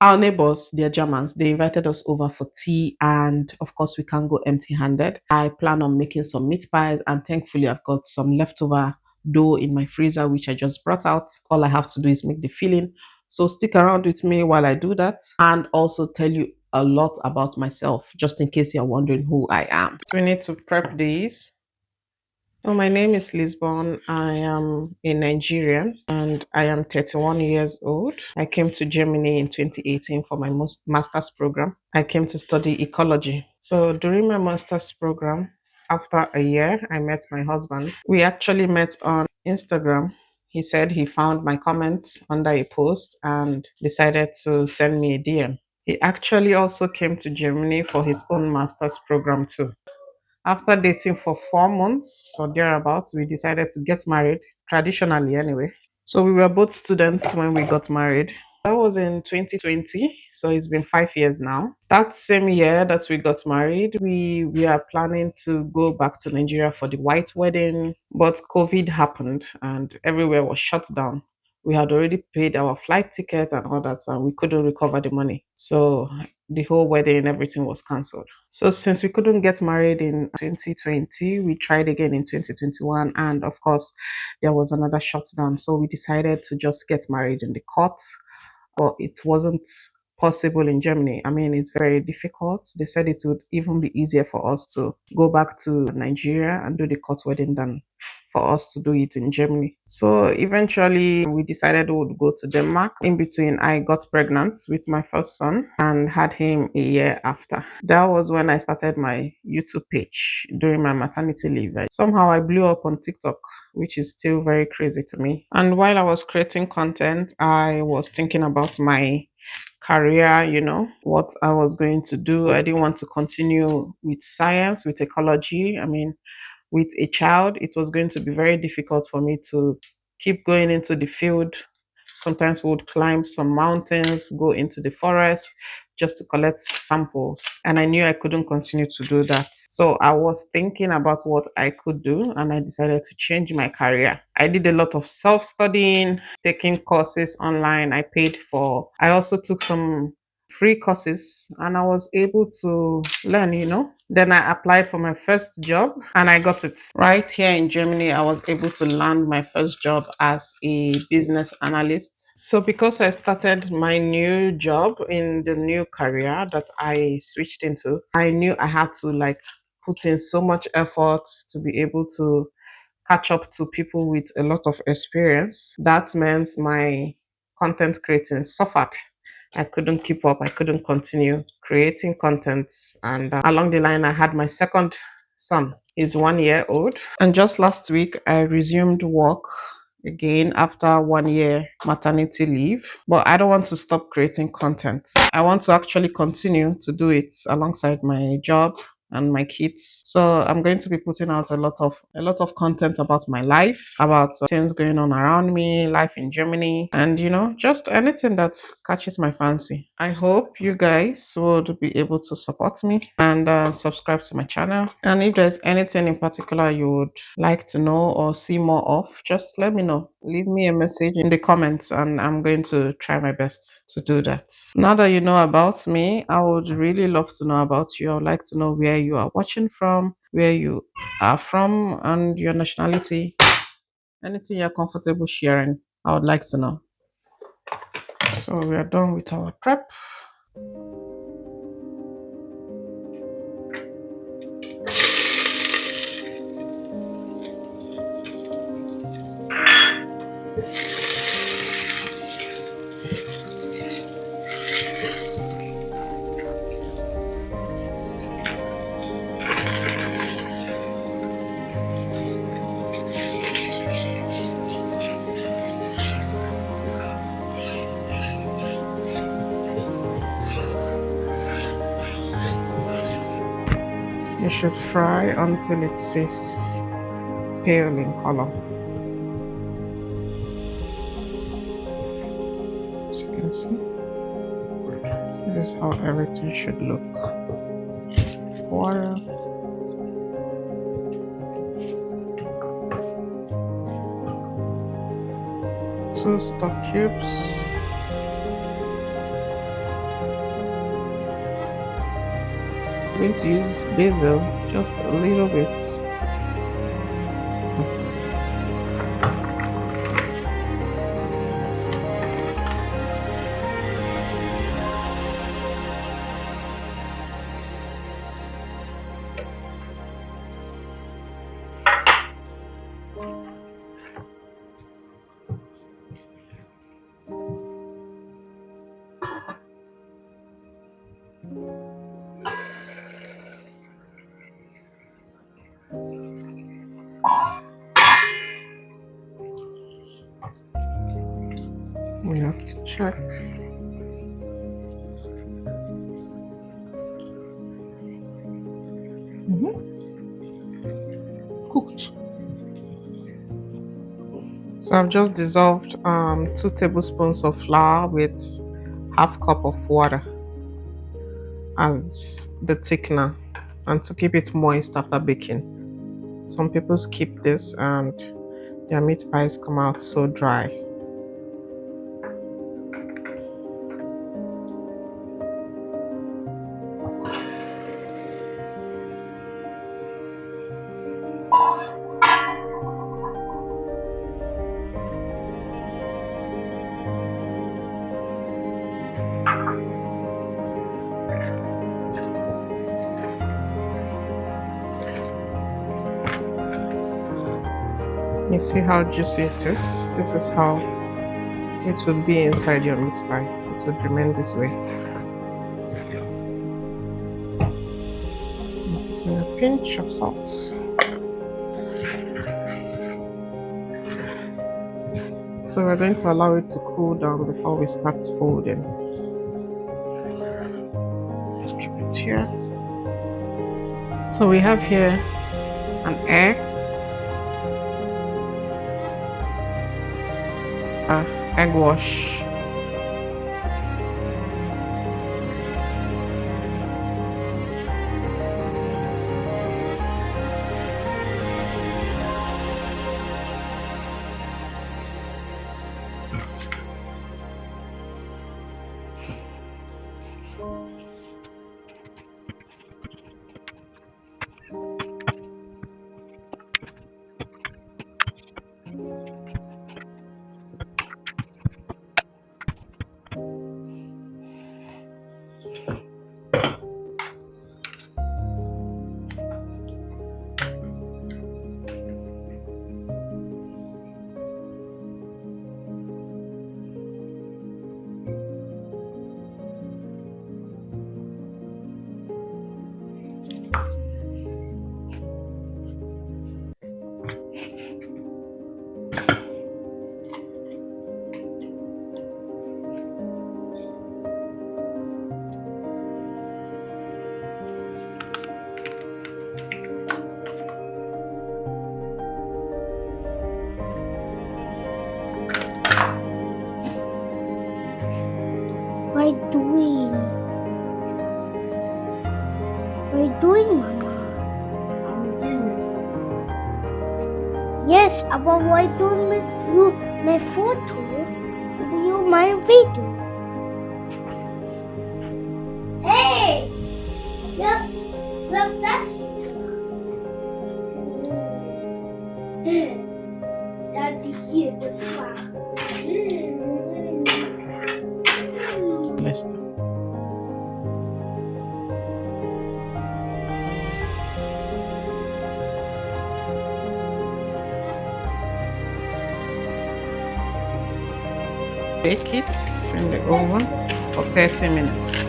Our neighbors, they're Germans, they invited us over for tea, and of course, we can't go empty handed. I plan on making some meat pies, and thankfully, I've got some leftover dough in my freezer, which I just brought out. All I have to do is make the filling. So, stick around with me while I do that, and also tell you a lot about myself, just in case you're wondering who I am. So, we need to prep these. So my name is Lisbon. I am a Nigerian and I am 31 years old. I came to Germany in 2018 for my master's program. I came to study ecology. So during my master's program, after a year, I met my husband. We actually met on Instagram. He said he found my comment under a post and decided to send me a DM. He actually also came to Germany for his own master's program too. After dating for 4 months or thereabouts, we decided to get married, traditionally anyway. So we were both students when we got married. That was in 2020, so it's been 5 years now. That same year that we got married, we are planning to go back to Nigeria for the white wedding, but COVID happened and everywhere was shut down. We had already paid our flight ticket and all that, and we couldn't recover the money. So the whole wedding, everything was cancelled. So since we couldn't get married in 2020, we tried again in 2021, and of course, there was another shutdown. So we decided to just get married in the court, but it wasn't possible in Germany. I mean, it's very difficult. They said it would even be easier for us to go back to Nigeria and do the court wedding than for us to do it in Germany. So eventually we decided we would go to Denmark. In between, I got pregnant with my first son and had him a year after. That was when I started my YouTube page during my maternity leave. Somehow I blew up on TikTok, which is still very crazy to me. And while I was creating content, I was thinking about my career, what I was going to do. I didn't want to continue with science, with ecology. I mean, with a child, it was going to be very difficult for me to keep going into the field. Sometimes we would climb some mountains, go into the forest just to collect samples. And I knew I couldn't continue to do that. So I was thinking about what I could do and I decided to change my career. I did a lot of self studying, taking courses online. I also took some free courses and I was able to learn. Then I applied for my first job and I got it. Right here in Germany, I was able to land my first job as a business analyst. So because I started my new job in the new career that I switched into, I knew I had to put in so much effort to be able to catch up to people with a lot of experience. That meant my content creating suffered. I couldn't keep up. I couldn't continue creating content. And along the line, I had my second son. He's 1 year old. And just last week, I resumed work again after 1 year maternity leave. But I don't want to stop creating content. I want to actually continue to do it alongside my job and my kids. So I'm going to be putting out a lot of content about my life, about things going on around me, life in Germany, and just anything that catches my fancy. I hope you guys would be able to support me and subscribe to my channel. And if there's anything in particular you would like to know or see more of, just let me know. Leave me a message in the comments and I'm going to try my best to do that. Now that you know about me, I would really love to know about you. I would like to know where you are watching from, where you are from, and your nationality. Anything you're comfortable sharing, I would like to know. So we are done with our prep. You should fry until it says pale in color. As you can see, this is how everything should look. Water. 2 stock cubes. I'm going to use basil, just a little bit. We have to check. Cooked. So I've just dissolved 2 tablespoons of flour with half cup of water as the thickener, and to keep it moist after baking. Some people skip this and their meat pies come out so dry. You see how juicy it is? This is how it would be inside your meat pie. It would remain this way. Put in a pinch of salt. So we're going to allow it to cool down before we start folding. Just keep it here. So we have here an egg, egg wash, What are you doing? What are you doing, Mama? I'm doing it. Yes, but why don't you my photo? You my video. Hey! Look, that's Daddy here, the flag. Listen. Bake it in the oven for 30 minutes.